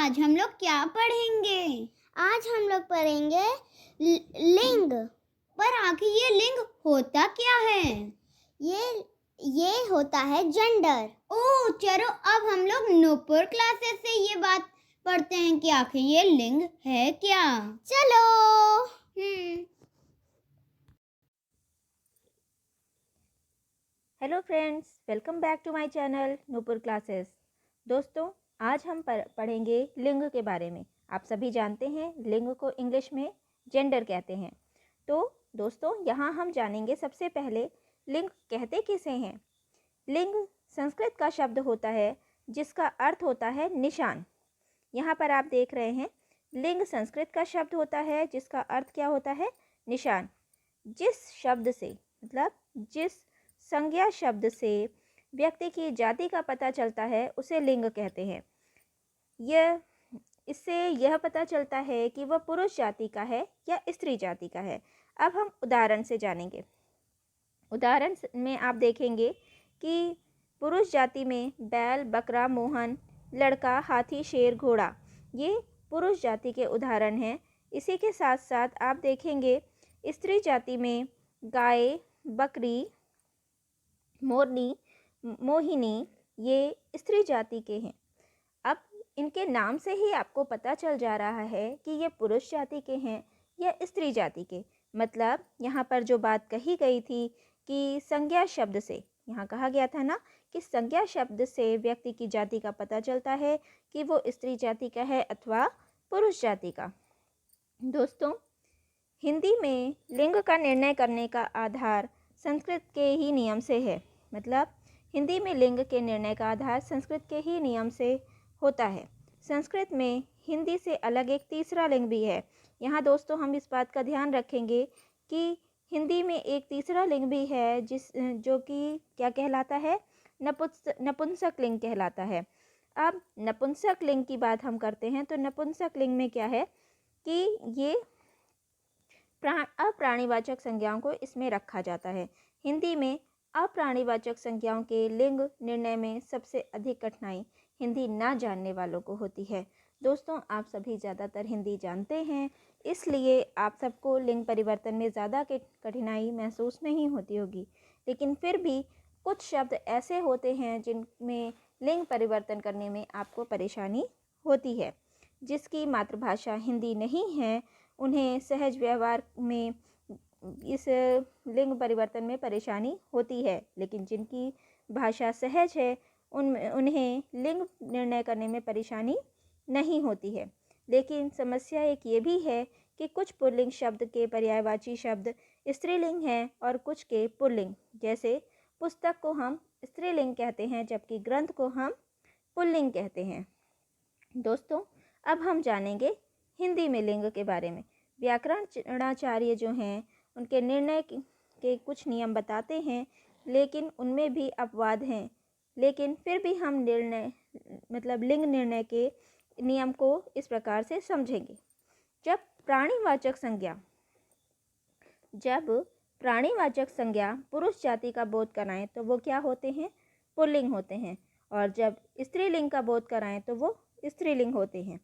आज हम लोग क्या पढ़ेंगे? आज हम लोग पढ़ेंगे लिंग। पर आखिर ये लिंग होता क्या है? ये होता है जेंडर। ओह, चलो अब हम लोग नूपुर क्लासेस से ये बात पढ़ते हैं कि आखिर ये लिंग है क्या। चलो। Hello friends, welcome back to my channel Nupur classes. दोस्तों, आज हम पढ़ेंगे लिंग के बारे में। आप सभी जानते हैं लिंग को इंग्लिश में जेंडर कहते हैं। तो दोस्तों, यहाँ हम जानेंगे सबसे पहले लिंग कहते किसे हैं। लिंग संस्कृत का शब्द होता है जिसका अर्थ होता है निशान। यहाँ पर आप देख रहे हैं, लिंग संस्कृत का शब्द होता है जिसका अर्थ क्या होता है, निशान। जिस शब्द से मतलब जिस संज्ञा शब्द से व्यक्ति की जाति का पता चलता है उसे लिंग कहते हैं। इससे यह पता चलता है कि वह पुरुष जाति का है या स्त्री जाति का है। अब हम उदाहरण से जानेंगे। उदाहरण में आप देखेंगे कि पुरुष जाति में बैल, बकरा, मोहन, लड़का, हाथी, शेर, घोड़ा, ये पुरुष जाति के उदाहरण हैं। इसी के साथ साथ आप देखेंगे स्त्री जाति में गाय, बकरी, मोरनी, मोहिनी, ये स्त्री जाति के हैं। अब इनके नाम से ही आपको पता चल जा रहा है कि ये पुरुष जाति के हैं या स्त्री जाति के। मतलब यहाँ पर जो बात कही गई थी कि संज्ञा शब्द से, यहाँ कहा गया था ना कि संज्ञा शब्द से व्यक्ति की जाति का पता चलता है कि वो स्त्री जाति का है अथवा पुरुष जाति का। दोस्तों, हिंदी में लिंग का निर्णय करने का आधार संस्कृत के ही नियम से है। मतलब हिंदी में लिंग के निर्णय का आधार संस्कृत के ही नियम से होता है। संस्कृत में हिंदी से अलग एक तीसरा लिंग भी है। यहाँ दोस्तों हम इस बात का ध्यान रखेंगे कि हिंदी में एक तीसरा लिंग भी है जो कि क्या कहलाता है, नपुंसक लिंग कहलाता है। अब नपुंसक लिंग की बात हम करते हैं तो नपुंसक लिंग में क्या है कि ये अप्राणीवाचक संज्ञाओं को इसमें रखा जाता है। हिंदी में अप्राणीवाचक संज्ञाओं के लिंग निर्णय में सबसे अधिक कठिनाई हिंदी ना जानने वालों को होती है। दोस्तों, आप सभी ज़्यादातर हिंदी जानते हैं, इसलिए आप सबको लिंग परिवर्तन में ज़्यादा कठिनाई महसूस नहीं होती होगी। लेकिन फिर भी कुछ शब्द ऐसे होते हैं जिनमें लिंग परिवर्तन करने में आपको परेशानी होती है। जिसकी मातृभाषा हिंदी नहीं है, उन्हें सहज व्यवहार में इस लिंग परिवर्तन में परेशानी होती है। लेकिन जिनकी भाषा सहज है उन्हें लिंग निर्णय करने में परेशानी नहीं होती है। लेकिन समस्या एक ये भी है कि कुछ पुल्लिंग शब्द के पर्यायवाची शब्द स्त्रीलिंग हैं और कुछ के पुल्लिंग। जैसे पुस्तक को हम स्त्रीलिंग कहते हैं जबकि ग्रंथ को हम पुल्लिंग कहते हैं। दोस्तों, अब हम जानेंगे हिंदी में लिंग के बारे में। व्याकरणाचार्य जो हैं उनके निर्णय के कुछ नियम बताते हैं, लेकिन उनमें भी अपवाद हैं। लेकिन फिर भी हम लिंग निर्णय के नियम को इस प्रकार से समझेंगे। जब प्राणीवाचक संज्ञा पुरुष जाति का बोध कराएं तो वो क्या होते हैं, पुल्लिंग होते हैं। और जब स्त्रीलिंग का बोध कराएं तो वो स्त्रीलिंग होते हैं।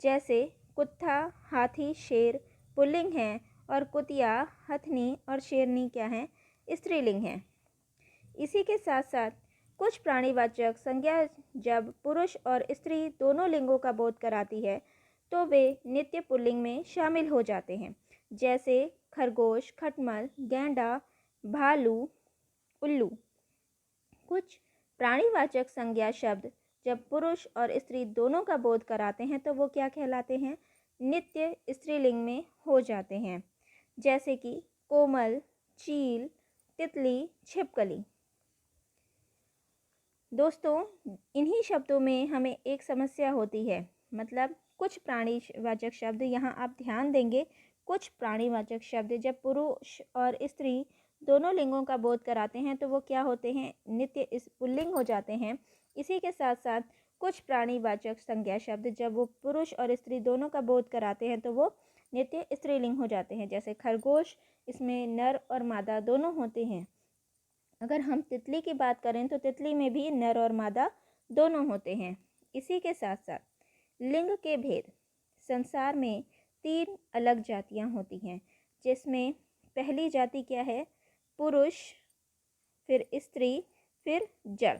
जैसे कुत्ता, हाथी, शेर पुल्लिंग हैं और कुतिया, हथनी और शेरनी क्या हैं, स्त्रीलिंग हैं। इसी के साथ साथ कुछ प्राणीवाचक संज्ञा जब पुरुष और स्त्री दोनों लिंगों का बोध कराती है तो वे नित्य पुल्लिंग में शामिल हो जाते हैं। जैसे खरगोश, खटमल, गैंडा, भालू, उल्लू। कुछ प्राणीवाचक संज्ञा शब्द जब पुरुष और स्त्री दोनों का बोध कराते हैं तो वो क्या कहलाते हैं, नित्य स्त्रीलिंग में हो जाते हैं। जैसे कि कोमल, चील, तितली, छिपकली। दोस्तों, इन्हीं शब्दों में हमें एक समस्या होती है। मतलब कुछ प्राणीवाचक शब्द, यहाँ आप ध्यान देंगे, कुछ प्राणीवाचक शब्द जब पुरुष और स्त्री दोनों लिंगों का बोध कराते हैं तो वो क्या होते हैं, नित्य पुल्लिंग हो जाते हैं। इसी के साथ साथ कुछ प्राणीवाचक संज्ञा शब्द जब वो पुरुष और स्त्री दोनों का बोध कराते हैं तो वो नित्य स्त्रीलिंग हो जाते हैं। जैसे खरगोश, इसमें नर और मादा दोनों होते हैं। अगर हम तितली की बात करें तो तितली में भी नर और मादा दोनों होते हैं। इसी के साथ साथ लिंग के भेद। संसार में 3 अलग जातियां होती हैं, जिसमें पहली जाति क्या है? पुरुष, फिर स्त्री, फिर जड़।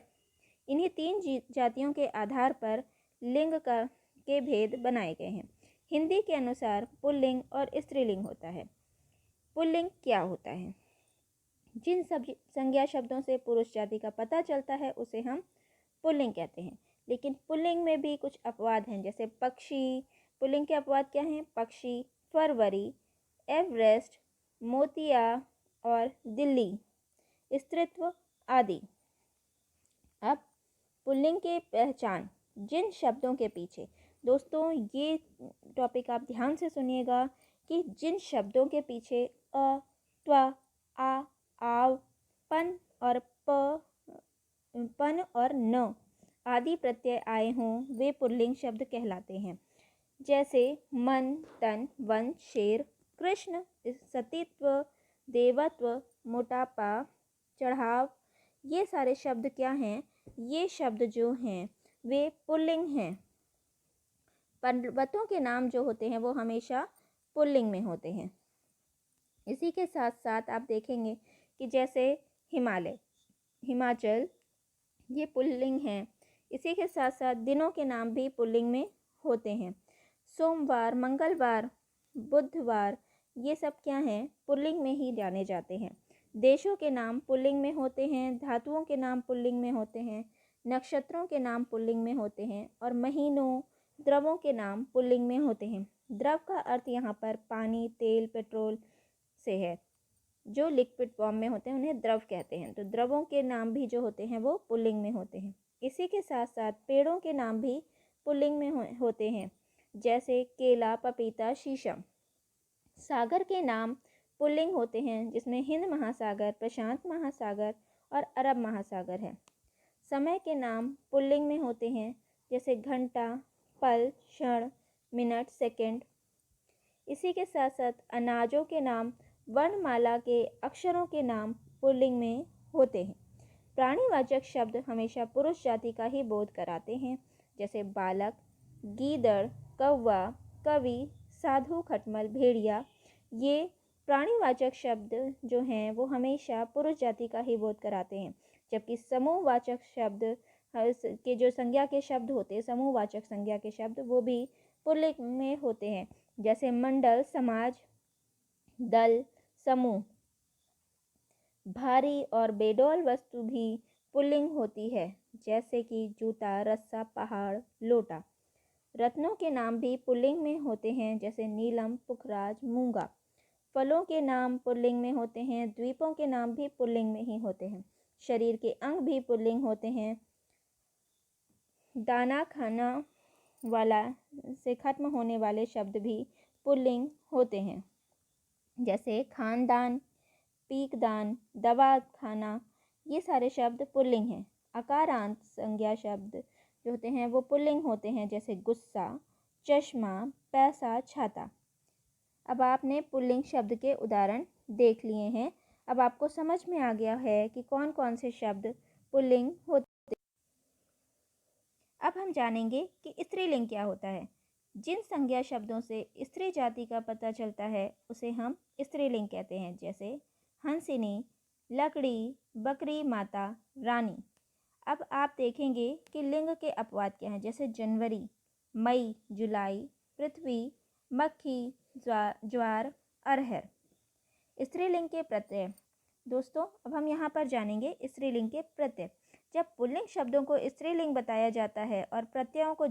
इन्हीं 3 जातियों के आधार पर लिंग के भेद बनाए गए हैं। हिंदी के अनुसार पुल्लिंग और स्त्रीलिंग होता है। पुल्लिंग क्या होता है? जिन सब संज्ञा शब्दों से पुरुष जाति का पता चलता है उसे हम पुल्लिंग कहते हैं। लेकिन पुल्लिंग में भी कुछ अपवाद हैं, जैसे पक्षी। पुल्लिंग के अपवाद क्या हैं? पक्षी, फरवरी, एवरेस्ट, मोतिया और दिल्ली, स्त्रीत्व आदि। अब पुल्लिंग की पहचान। जिन शब्दों के पीछे, दोस्तों ये टॉपिक आप ध्यान से सुनिएगा कि जिन शब्दों के पीछे अ, त्व, आ, आव, पन और न आदि प्रत्यय आए हों वे पुल्लिंग शब्द कहलाते हैं। जैसे मन, तन, वन, शेर, कृष्ण, सतीत्व, देवत्व, मोटापा, चढ़ाव, ये सारे शब्द क्या हैं? ये शब्द जो हैं वे पुल्लिंग हैं। पर्वतों के नाम जो होते हैं वो हमेशा पुल्लिंग में होते हैं। इसी के साथ साथ आप देखेंगे कि जैसे हिमालय, हिमाचल, ये पुल्लिंग हैं। इसी के साथ साथ दिनों के नाम भी पुल्लिंग में होते हैं। सोमवार, मंगलवार, बुधवार, ये सब क्या हैं? पुल्लिंग में ही जाने जाते हैं। देशों के नाम पुल्लिंग में होते हैं, धातुओं के नाम पुल्लिंग में होते हैं, नक्षत्रों के नाम पुल्लिंग में होते हैं और महीनों, द्रवों के नाम पुल्लिंग में होते हैं। द्रव का अर्थ यहाँ पर पानी, तेल, पेट्रोल से है। जो लिक्विड फॉर्म में होते हैं उन्हें द्रव कहते हैं। तो द्रवों के नाम भी जो होते हैं वो पुल्लिंग में होते हैं। इसी के साथ साथ पेड़ों के नाम भी पुल्लिंग में होते हैं, जैसे केला, पपीता, शीशम। सागर के नाम पुल्लिंग होते हैं, जिसमें हिंद महासागर, प्रशांत महासागर और अरब महासागर है। समय के नाम पुल्लिंग में होते हैं, जैसे घंटा, पल, क्षण, मिनट, सेकंड। इसी के साथ साथ अनाजों के नाम, वर्णमाला के अक्षरों के नाम पुल्लिंग में होते हैं। प्राणीवाचक शब्द हमेशा पुरुष जाति का ही बोध कराते हैं, जैसे बालक, गीदड़, कौवा, कवि, साधु, खटमल, भेड़िया। ये प्राणीवाचक शब्द जो हैं वो हमेशा पुरुष जाति का ही बोध कराते हैं। जबकि समूहवाचक शब्द के जो संज्ञा के शब्द होते हैं, समूहवाचक संज्ञा के शब्द, वो भी पुल्लिंग में होते हैं, जैसे मंडल, समाज, दल, समूह। भारी और बेडौल वस्तु भी पुल्लिंग होती है, जैसे कि जूता, रस्सा, पहाड़, लोटा। रत्नों के नाम भी पुल्लिंग में होते हैं, जैसे नीलम, पुखराज, मूंगा। फलों के नाम पुल्लिंग में होते हैं, द्वीपों के नाम भी पुल्लिंग में ही होते हैं। शरीर के अंग भी पुल्लिंग होते हैं। दाना खाना वाला से खत्म होने वाले शब्द भी पुल्लिंग होते हैं, जैसे खानदान, पीकदान, दवा खाना। ये सारे शब्द पुल्लिंग हैं। अकारांत संज्ञा शब्द जो होते हैं वो पुल्लिंग होते हैं, जैसे गुस्सा, चश्मा, पैसा, छाता। अब आपने पुल्लिंग शब्द के उदाहरण देख लिए हैं। अब आपको समझ में आ गया है कि कौन कौन से शब्द पुल्लिंग होते हैं। अब हम जानेंगे कि स्त्रीलिंग क्या होता है। जिन संज्ञा शब्दों से स्त्री जाति का पता चलता है उसे हम स्त्रीलिंग कहते हैं, जैसे हंसिनी, लकड़ी, बकरी, माता, रानी। अब आप देखेंगे कि लिंग के अपवाद क्या हैं, जैसे जनवरी, मई, जुलाई, पृथ्वी, मक्खी, ज्वार, अरहर। स्त्रीलिंग के प्रत्यय। दोस्तों अब हम यहाँ पर जानेंगे स्त्रीलिंग के प्रत्यय। जब पुल्लिंग शब्दों को स्त्रीलिंग बताया जाता है और प्रत्ययों को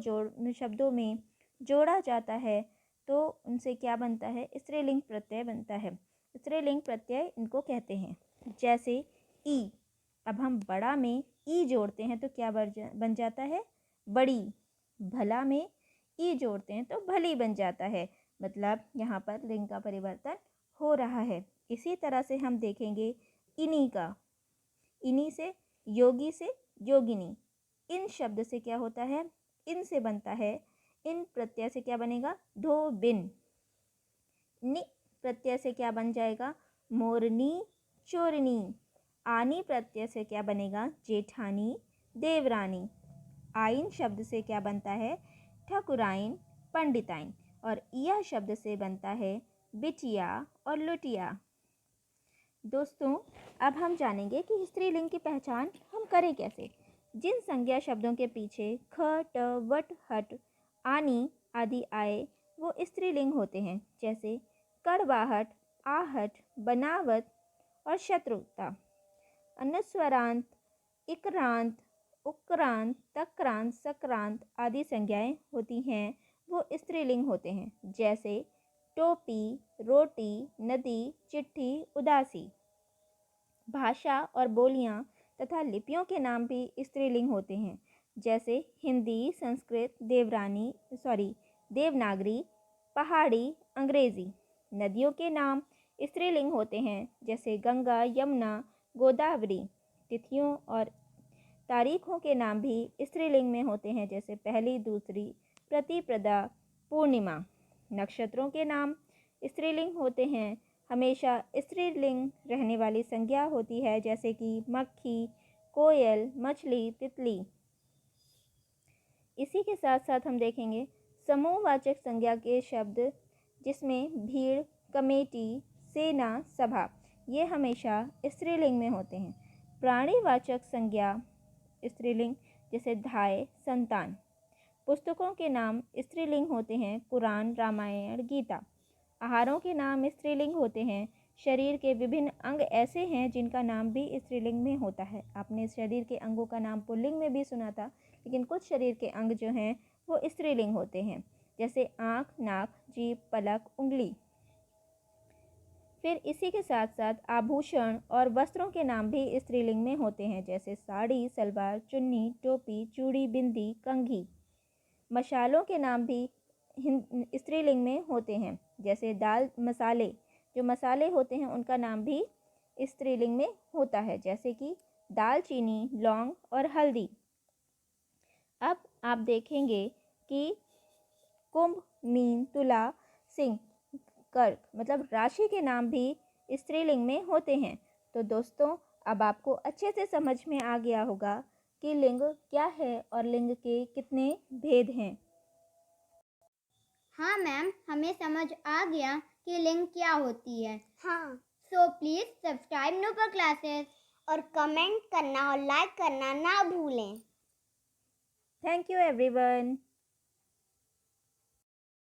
शब्दों में जोड़ा जाता है तो उनसे क्या बनता है? स्त्रीलिंग प्रत्यय बनता है। स्त्रीलिंग प्रत्यय इनको कहते हैं। जैसे ई, अब हम बड़ा में ई जोड़ते हैं तो क्या बन जाता है? बड़ी। भला में ई जोड़ते हैं तो भली बन जाता है। मतलब यहाँ पर लिंग का परिवर्तन हो रहा है। इसी तरह से हम देखेंगे इन्हीं का, इन्हीं से योगी से योगिनी। इन शब्द से क्या होता है? इन से बनता है। इन प्रत्यय से क्या बनेगा? धोबिन। नि प्रत्यय से क्या बन जाएगा? मोरनी, चोरनी। आनी प्रत्यय से क्या बनेगा? जेठानी, देवरानी। आइन शब्द से क्या बनता है? ठकुराइन, पंडिताइन। और यह शब्द से बनता है बिटिया और लुटिया। दोस्तों, अब हम जानेंगे कि स्त्रीलिंग की पहचान हम करें कैसे। जिन संज्ञा शब्दों के पीछे ख, ट, वट, हट, आनी आदि आए वो स्त्रीलिंग होते हैं, जैसे कड़वाहट, आहट, बनावट और शत्रुता। अनुस्वारांत, इक्रांत, उक्रांत, तक्रांत, सक्रांत आदि संज्ञाएं होती हैं वो स्त्रीलिंग होते हैं, जैसे टोपी, रोटी, नदी, चिट्ठी, उदासी। भाषा और बोलियां तथा लिपियों के नाम भी स्त्रीलिंग होते हैं, जैसे हिंदी, संस्कृत, देवनागरी, पहाड़ी, अंग्रेजी। नदियों के नाम स्त्रीलिंग होते हैं, जैसे गंगा, यमुना, गोदावरी। तिथियों और तारीखों के नाम भी स्त्रीलिंग में होते हैं, जैसे पहली, दूसरी, प्रतिपदा, पूर्णिमा। नक्षत्रों के नाम स्त्रीलिंग होते हैं। हमेशा स्त्रीलिंग रहने वाली संज्ञा होती है, जैसे कि मक्खी, कोयल, मछली, तितली। इसी के साथ साथ हम देखेंगे समूहवाचक संज्ञा के शब्द, जिसमें भीड़, कमेटी, सेना, सभा, ये हमेशा स्त्रीलिंग में होते हैं। प्राणीवाचक संज्ञा स्त्रीलिंग, जैसे धाय, संतान। पुस्तकों के नाम स्त्रीलिंग होते हैं, कुरान, रामायण, गीता। आहारों के नाम स्त्रीलिंग होते हैं। शरीर के विभिन्न अंग ऐसे हैं जिनका नाम भी स्त्रीलिंग में होता है। आपने शरीर के अंगों का नाम पुल्लिंग में भी सुना था, लेकिन कुछ शरीर के अंग जो हैं वो स्त्रीलिंग होते हैं, जैसे आँख, नाक, जीभ, पलक, उंगली। फिर इसी के साथ साथ आभूषण और वस्त्रों के नाम भी स्त्रीलिंग में होते हैं, जैसे साड़ी, सलवार, चुन्नी, टोपी, चूड़ी, बिंदी, कंघी। मसालों के नाम भी स्त्रीलिंग में होते हैं, जैसे दाल, मसाले। जो मसाले होते हैं उनका नाम भी स्त्रीलिंग में होता है, जैसे कि दालचीनी, लौंग और हल्दी। अब आप देखेंगे कि कुंभ, मीन, तुला, सिंह, कर्क मतलब राशि के नाम भी स्त्रीलिंग में होते हैं। तो दोस्तों, अब आपको अच्छे से समझ में आ गया होगा कि लिंग क्या है और लिंग के कितने भेद हैं। हाँ मैम, हमें समझ आ गया कि लिंग क्या होती है। हाँ, so please subscribe Nupur classes और कमेंट करना और लाइक करना ना भूलें। Thank you everyone.